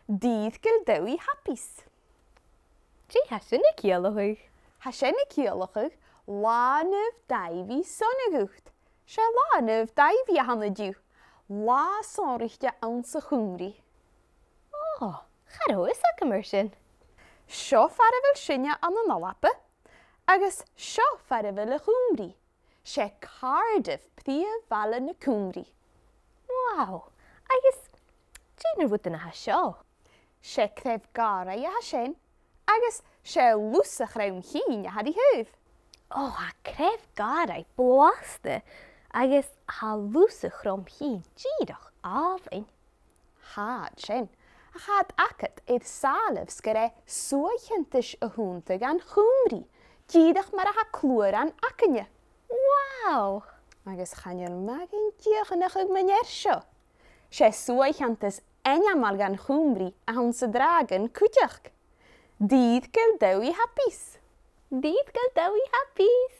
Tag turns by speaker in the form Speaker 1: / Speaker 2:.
Speaker 1: Dydd Gŵyl Dewi Hapus.
Speaker 2: Dí hasin na céalach.
Speaker 1: Hasin na céalach Là Naomh Daibhidh sonnagucht. Se Là Naomh Daibhidh a hanadú. Lá sonrichte an sa Chuimrigh.
Speaker 2: Oh, charó is a mar sin.
Speaker 1: Seo farafil sinne an an alapa, agus seo farafil a Chuimrigh. Se Cardiff príomh bhaile na Chuimrigh.
Speaker 2: Wow, agus dínar bhuta na seo.
Speaker 1: Se creamh-ghàrraidh a sin, agus se lús a chrom-chinn a hadí thuh.
Speaker 2: Oh, a creamh-ghàrraidh blasta, agus ha lús a chrom-chinn díadach ábhain.
Speaker 1: Hád sin. A chad acat iad salaf sgare suaicheantas a húnta gan Chuimrigh, díadach mar a ha clúr an acanne.
Speaker 2: Wow!
Speaker 1: Agus chanar magin diachanach ag manéir seo. Se suaicheantas mar gan Chuimrigh a hon sa dràgon cúteach. Dydd Gŵyl Dewi Hapus.
Speaker 2: Dydd Gŵyl Dewi Hapus!